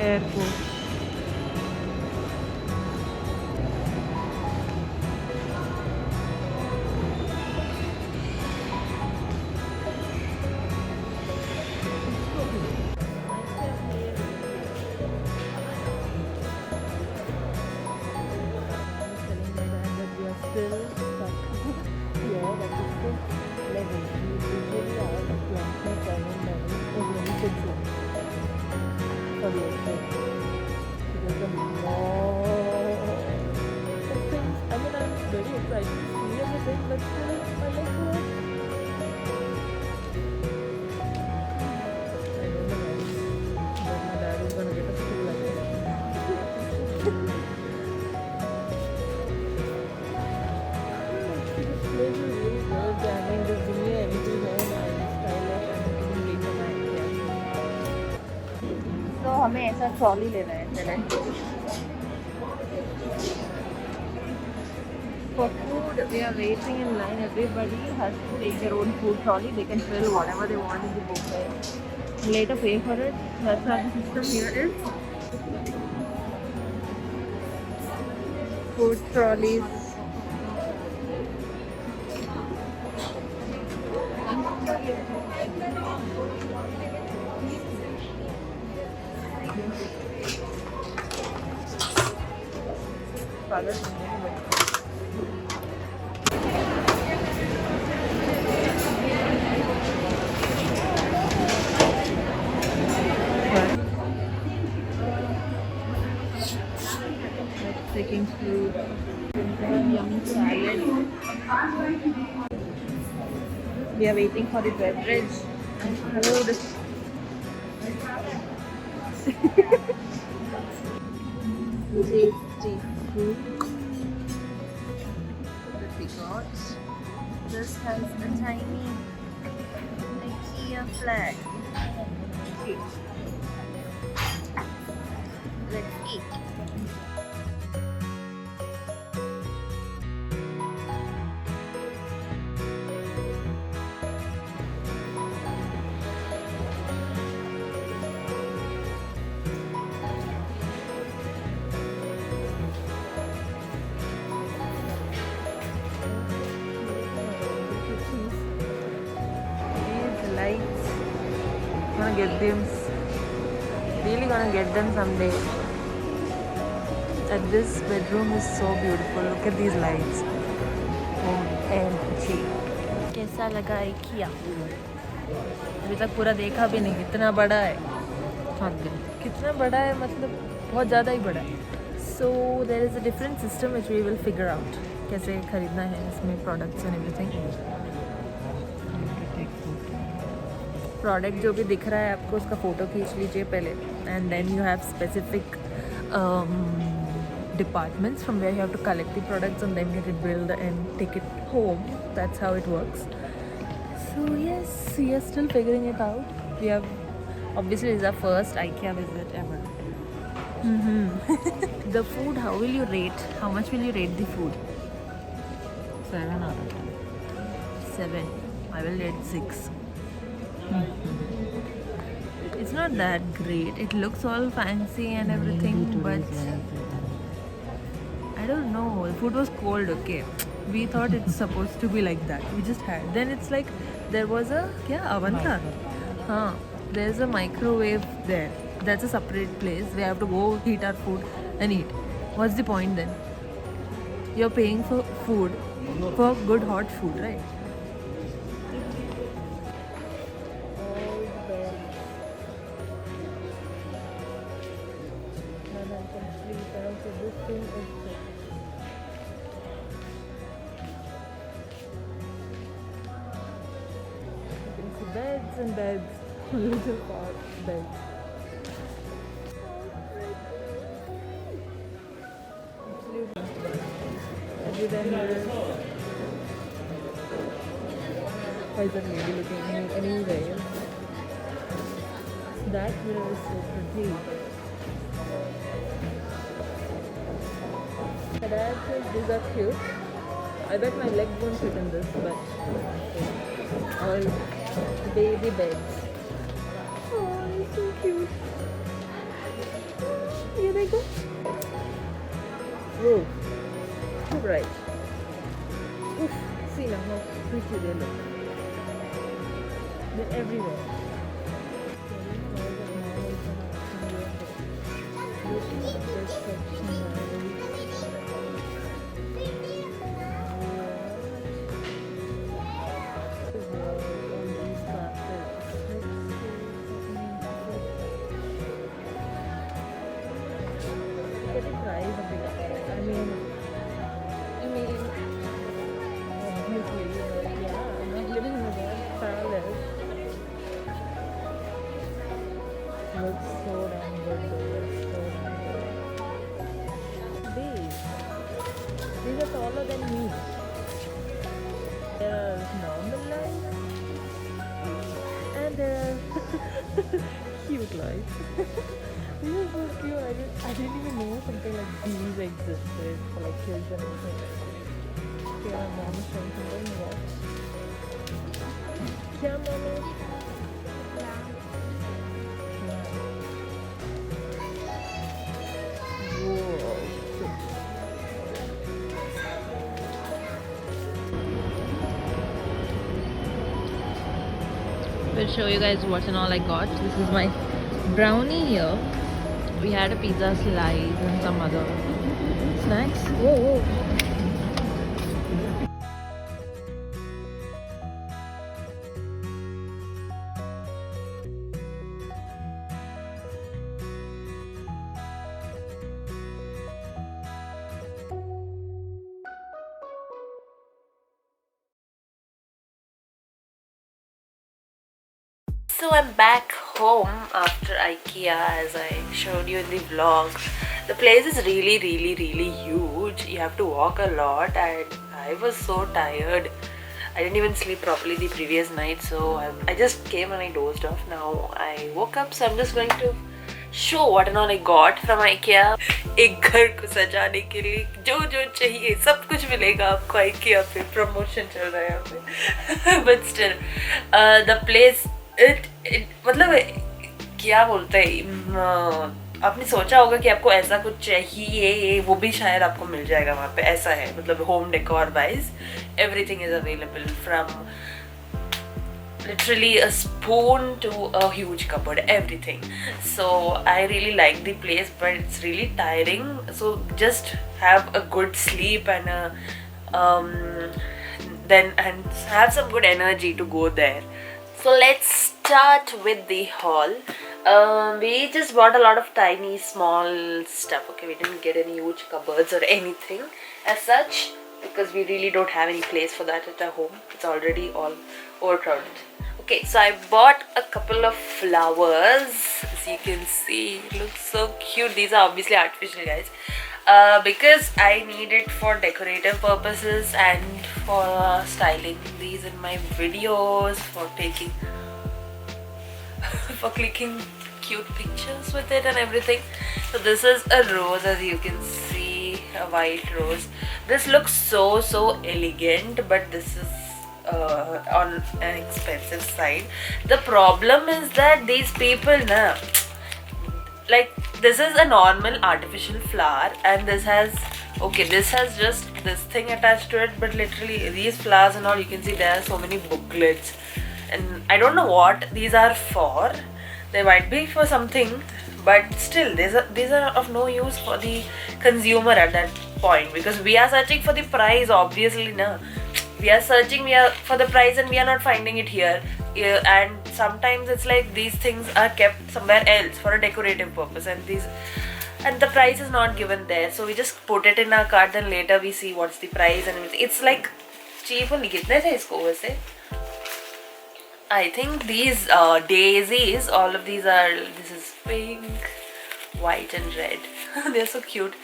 Airport. Still stuck here, but it's still level. We usually are 27 level or 26 level for the airport. There's a lot of things. I mean, I'm very excited to see everything, but still, my legs hurt. I don't know why, but my dad is gonna get us to like this. This place is really good. I mean, just give me anything more nice, stylish, and it will be from IKEA. तो हमें ऐसा trolley लेना है चले. For food, we are waiting in line. Everybody has to take their own food trolley. They can fill whatever they want in the buffet. Later pay for it. That's how the system here is. Food trolleys. Taking fruit, yummy salad. We are waiting for the beverage and food. Tasty food that we got. This has a tiny IKEA flag. Cute. Let's eat. Gonna get them, really gonna get them someday. And this bedroom is so beautiful. Look at these lights. OMG. कैसा लगा IKEA? अभी तक पूरा देखा भी नहीं, इतना बड़ा है. कितना बड़ा है मतलब बहुत ज़्यादा ही बड़ा है. So there is a different system which we will figure out. कैसे खरीदना है इसमें products and everything. प्रोडक्ट जो भी दिख रहा है आपको उसका फ़ोटो खींच लीजिए पहले and then you have specific departments from where you have to collect the products and then get it billed and take it home. That's how it works. So yes, we are still figuring it out. We have obviously it's our first IKEA visit ever. The food, how will you rate? How much will you rate the food? 7 out of 10. 7. I will rate 6. It's not that great. It looks all fancy and everything, but I don't know. The food was cold, okay. We thought it's supposed to be like that. We just had. Then it's like there was a oven tha. There's a microwave there. That's a separate place. We have to go heat our food and eat. What's the point then? You're paying for food, for good hot food, right? Beds and beds, little park beds. Every mirror. Why is that lady looking at me anyway? That mirror is so pretty. My dad says these are cute. I bet my legs won't fit in this, but all baby beds. Oh, it's so cute. make go? Oh, too bright. Oof, see now how pretty they look. They're everywhere. This looks so damn good though. So damn good. These are taller than me. There are normal lights and there are cute lights. These are so cute. I didn't even know something like these existed for like kids and everything. Okay, my mom is showing something. Watch. Yeah, mommy. We'll show you guys what and all I got. This is my brownie here. We had a pizza slice and some other snacks. Whoa. So I'm back home after IKEA, as I showed you in the vlog. The place is really huge. You have to walk a lot and I was so tired. I didn't even sleep properly the previous night, so I just came and I dozed off. Now I woke up, so I'm just going to show what and all I got from IKEA. एक घर को सजाने के लिए जो जो चाहिए सब कुछ मिलेगा आपको IKEA पे. प्रमोशन चल रहा है यहाँ पे. But still, the place मतलब क्या बोलते हैं, आपने सोचा होगा कि आपको ऐसा कुछ चाहिए, वो भी शायद आपको मिल जाएगा वहाँ पे. ऐसा है, मतलब home decor wise everything is available, from literally a spoon to a huge cupboard, everything. So I really like the place, but it's really tiring, so just have a good sleep and have some good energy to go there. So let's start with the haul. We just bought a lot of tiny small stuff. Okay, we didn't get any huge cupboards or anything as such because we really don't have any place for that at our home. It's already all overcrowded. Okay, so I bought a couple of flowers. As you can see, it looks so cute. These are obviously artificial, guys, because I need it for decorative purposes and for styling these in my videos, for taking for clicking cute pictures with it and everything. So this is a rose, as you can see, a white rose. This looks so elegant, but this is on an expensive side. The problem is that these people like, this is a normal artificial flower and this has just this thing attached to it, but literally these flowers and all, you can see there are so many booklets and I don't know what these are for. They might be for something, but still these are of no use for the consumer at that point, because we are searching for the price, obviously. We are searching for the price and we are not finding it here. And sometimes it's like these things are kept somewhere else for a decorative purpose, and the price is not given there, so we just put it in our cart, then later we see what's the price and everything. It's like cheap only. कितने थे इसको वैसे? I think these daisies, all of these are, this is pink, white and red. They're so cute.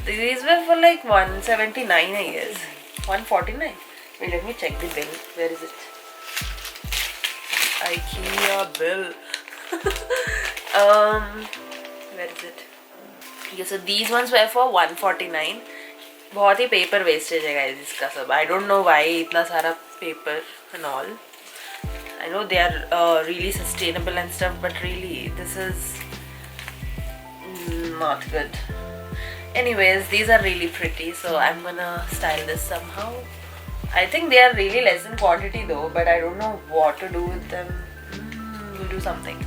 These were for like 179, I guess. 149. Wait, let me check the bill. Where is it? IKEA bill. Where is it? Okay, so these ones were for 149. बहुत ही paper wastage है guys इसका सब. I don't know why इतना सारा paper and all. I know they are really sustainable and stuff, but really this is not good. Anyways, these are really pretty, so I'm gonna style this somehow. I think they are really less in quantity though, but I don't know what to do with them. We'll do something.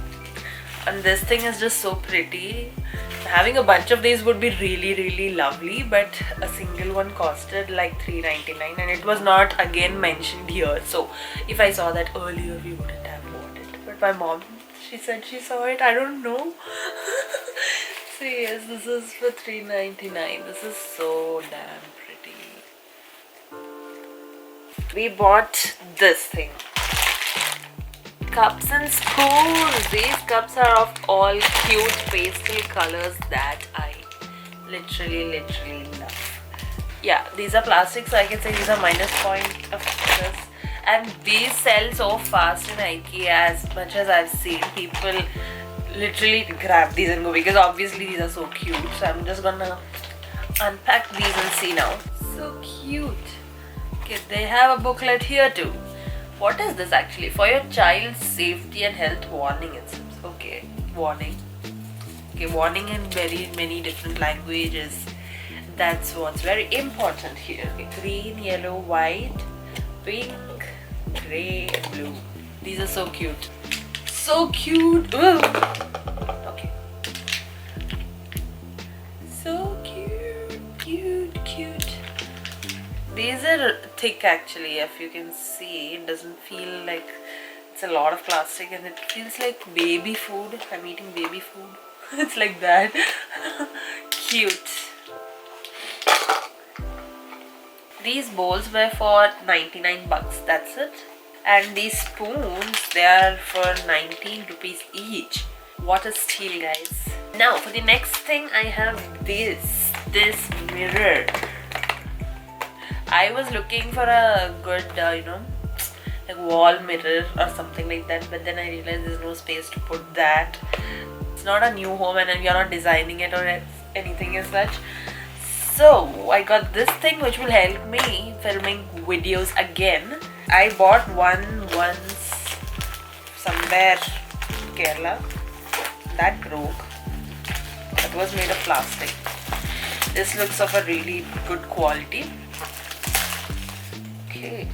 And this thing is just so pretty. Having a bunch of these would be really lovely, but a single one costed like $3.99 and it was not again mentioned here. So if I saw that earlier, we wouldn't have bought it. But my mom, she said she saw it. I don't know. So yes, this is for $3.99. This is so damn pretty. We bought this thing. Cups and spoons. These cups are of all cute pastel colors that I literally love. Yeah, these are plastic, so I can say these are minus point of this. And these sell so fast in IKEA. As much as I've seen people literally grab these and go, because obviously these are so cute. So I'm just gonna unpack these and see now. So cute. Okay, they have a booklet here too. What is this actually? For your child's safety and health warning, it says. Okay, warning. Okay, warning in very many different languages. That's what's very important here. Okay, green, yellow, white, pink, grey, and blue. These are so cute. So cute. Ooh. Okay. So cute. These are thick actually. If you can see, it doesn't feel like it's a lot of plastic, and it feels like baby food. I'm eating baby food. It's like that. Cute. These bowls were for 99 bucks. That's it. And these spoons, they are for 19 rupees each. What a steal, guys. Now for the next thing, I have this mirror. I was looking for a good, like wall mirror or something like that, but then I realized there's no space to put that. It's not a new home and we are not designing it or anything as such. So I got this thing which will help me filming videos again. I bought one once somewhere in Kerala. That broke. That was made of plastic. This looks of a really good quality. Okay.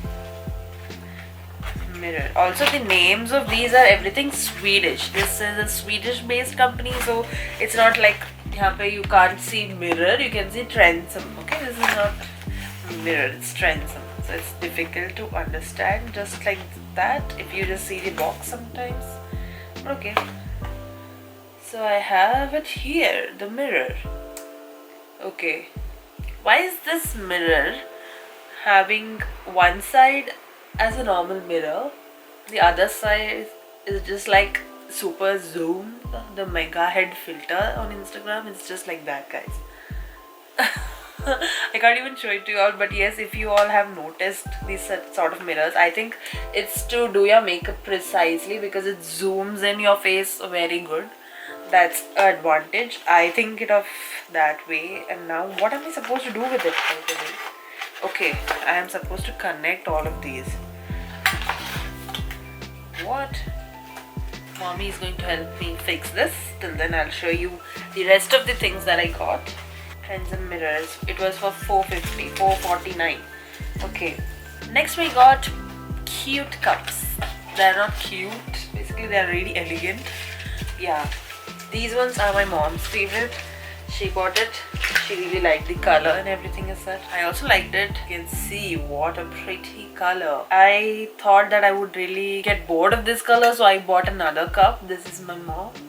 Mirror. Also, the names of these are everything Swedish. This is a Swedish based company, so it's not like here you can't see mirror, you can see transom. Okay, this is not mirror, it's transom. So it's difficult to understand just like that if you just see the box sometimes. Okay. So I have it here, the mirror. Okay. Why is this mirror having one side as a normal mirror, the other side is just like super zoom, the mega head filter on Instagram? It's just like that, guys. I can't even show it to you all, but yes, if you all have noticed these sort of mirrors, I think it's to do your makeup precisely because it zooms in your face very good. That's an advantage. I think it of that way. And now what am I supposed to do with it, by the way? Okay, I am supposed to connect all of these. What? Mommy is going to help me fix this. Till then I'll show you the rest of the things that I got. And some mirrors. It was for $4.49. Okay. Next we got cute cups. They're not cute. Basically they're really elegant. Yeah. These ones are my mom's favorite. She bought it. She really liked the color and everything as such. I also liked it. You can see what a pretty color. I thought that I would really get bored of this color, so I bought another cup. This is my mom's.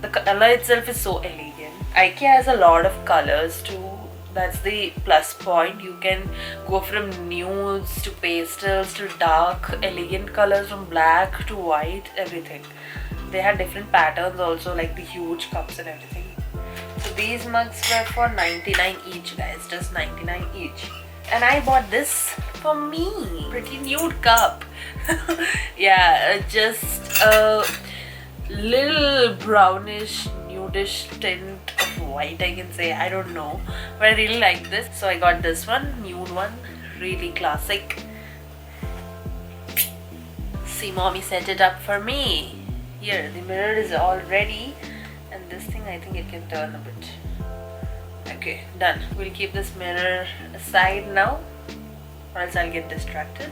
The color itself is so elegant. IKEA has a lot of colors too. That's the plus point. You can go from nudes to pastels to dark, elegant colors, from black to white, everything. They had different patterns also, like the huge cups and everything. So these mugs were for 99 each, guys, just 99 each. And I bought this for me. Pretty nude cup. Yeah, just a little brownish, nudish tint of white, I can say. I don't know, but I really like this. So I got this one, nude one, really classic. See, mommy set it up for me. Here, the mirror is all ready. And and this thing I think it can turn a bit. Okay, done. We'll keep this mirror aside now, or else I'll get distracted.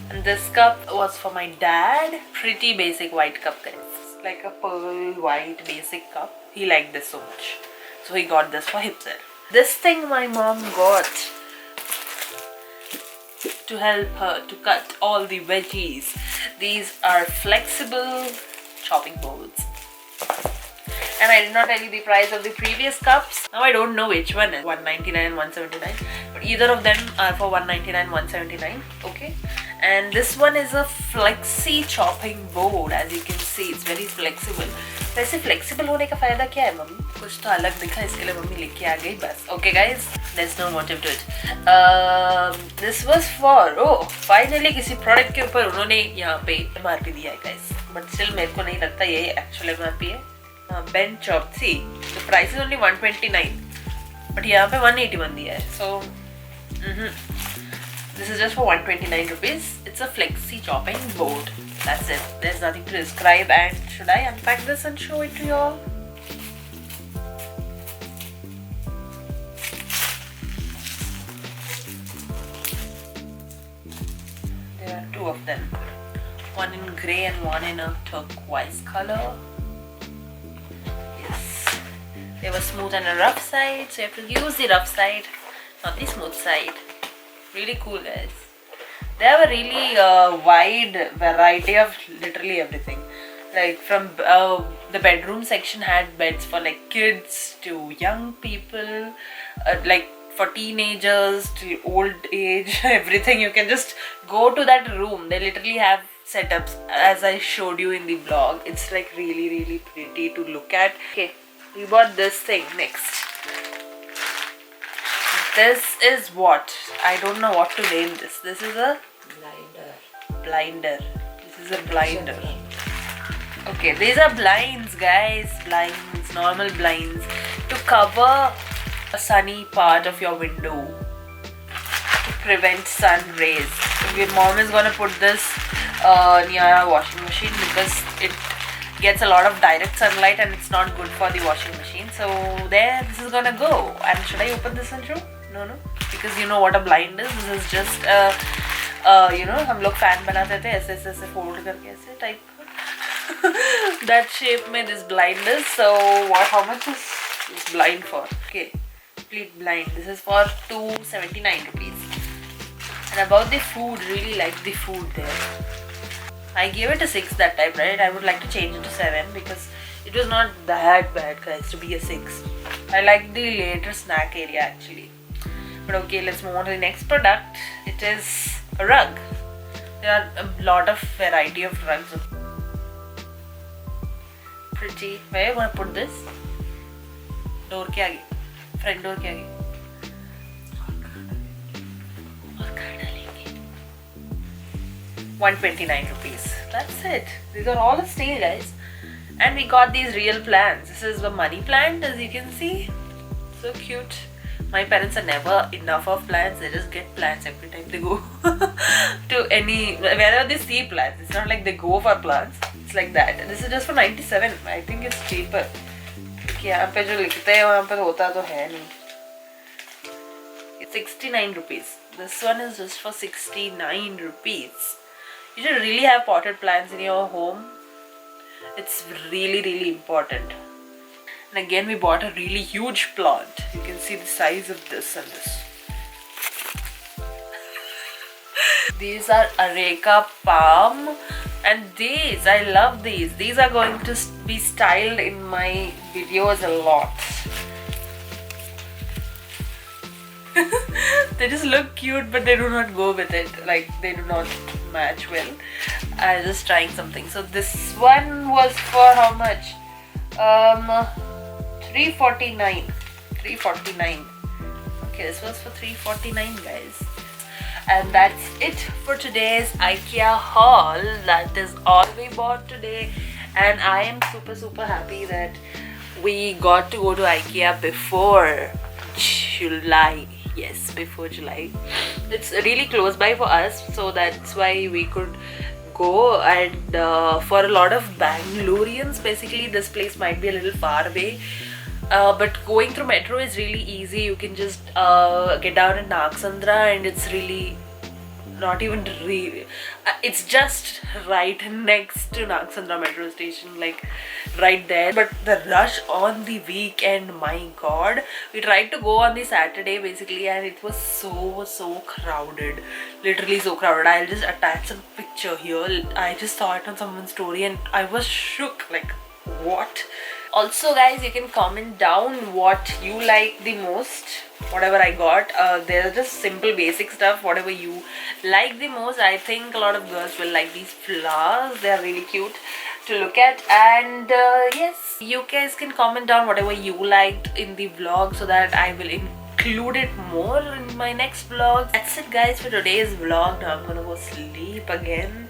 And this cup was for my dad. Pretty basic white cup, guys. It's like a pearl white basic cup. He liked this so much, so he got this for himself. This thing my mom got to help her to cut all the veggies. These are flexible chopping boards. And I did not tell you the price of the previous cups. Now I don't know which one is 199 and 179, but either of them are for 199 179. Okay, and this one is a flexi chopping board. As you can see, it's very flexible. वैसे flexible होने का फायदा क्या है mummy? कुछ तो अलग दिखा, इसके लिए मम्मी लेके आ गई बस. Okay guys, there's no motive to it. This was for finally किसी product के ऊपर उन्होंने यहाँ पे MRP दिया है guys. But still मेरे को नहीं लगता ये actual MRP है. Bench chop. See, the price is only 129, but यहाँ पे 181 दिया है. So this is just for 129 rupees. It's a flexi chopping board. That's it. There's nothing to describe. And should I unpack this and show it to you all? There are two of them. One in grey and one in a turquoise color. They were smooth and a rough side, so you have to use the rough side, not the smooth side. Really cool, guys. They have a really wide variety of literally everything. Like from the bedroom section had beds for like kids to young people, like for teenagers to old age, everything. You can just go to that room. They literally have setups as I showed you in the vlog. It's like really pretty to look at. Okay. We bought this thing next. This is what? I don't know what to name this. This is a blinder. This is a blinder. Okay, these are blinds, guys. Blinds, normal blinds to cover a sunny part of your window to prevent sun rays. So your mom is gonna put this near our washing machine because it gets a lot of direct sunlight and it's not good for the washing machine. So there, this is gonna go. And should I open this and show? No, because you know what a blind is. This is just you know, हम लोग fan बनाते थे ऐसे ऐसे fold करके ऐसे type that shape में this blind is. So how much is this blind for? Okay, complete blind. This is for 279 rupees. And about the food, really like the food there. I gave it a 6 that time, right? I would like to change it to 7 because it was not that bad, guys, to be a 6. I like the later snack area actually. But okay, let's move on to the next product. It is a rug. There are a lot of variety of rugs. Pretty. Where are you gonna put this? Door के आगे, front door के आगे. 129 rupees. That's it. These are all steel, guys. And we got these real plants. This is the money plant, as you can see. So cute. My parents are never enough of plants. They just get plants every time they go to wherever they see plants. It's not like they go for plants. It's like that. And this is just for 97. I think it's cheaper. यहाँ पे जो लिखते हैं वहाँ पे होता तो है नहीं. It's 69 rupees. This one is just for 69 rupees. You should really have potted plants in your home. It's really important. And again, we bought a really huge plant. You can see the size of this and this. These are areca palm, and these, I love these. These are going to be styled in my videos a lot. They just look cute, but they do not go with it. Like, they do not match well. I'm just trying something. So this one was for how much? 349. 349. Okay, this was for 349, guys. And that's it for today's IKEA haul. That is all we bought today. And I am super happy that we got to go to IKEA before July. Yes, before July. It's really close by for us, so that's why we could go, and for a lot of Bangaloreans, basically this place might be a little far away. But going through metro is really easy. You can just get down in Nagsandra, and it's really not even it's just right next to Nagsandra metro station, like right there. But the rush on the weekend, my god, we tried to go on the Saturday basically, and it was so crowded, literally so crowded. I'll just attach some picture here. I just saw it on someone's story and I was shook, like what. Also guys, you can comment down what you like the most, whatever I got. They're just simple basic stuff, whatever you like the most. I think a lot of girls will like these flowers. They are really cute to look at. And yes, you guys can comment down whatever you liked in the vlog so that I will include it more in my next vlog. That's it guys for today's vlog. Now I'm gonna go sleep again.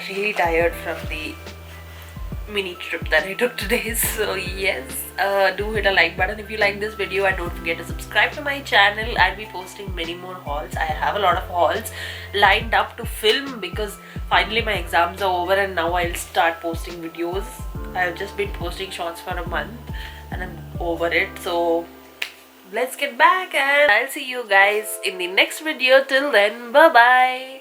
Really tired from the mini trip that I took today. So yes, do hit a like button if you like this video, and don't forget to subscribe to my channel. I'll be posting many more hauls. I have a lot of hauls lined up to film because finally my exams are over and now I'll start posting videos. I've just been posting shorts for a month and I'm over it. So let's get back, and I'll see you guys in the next video. Till then, bye bye.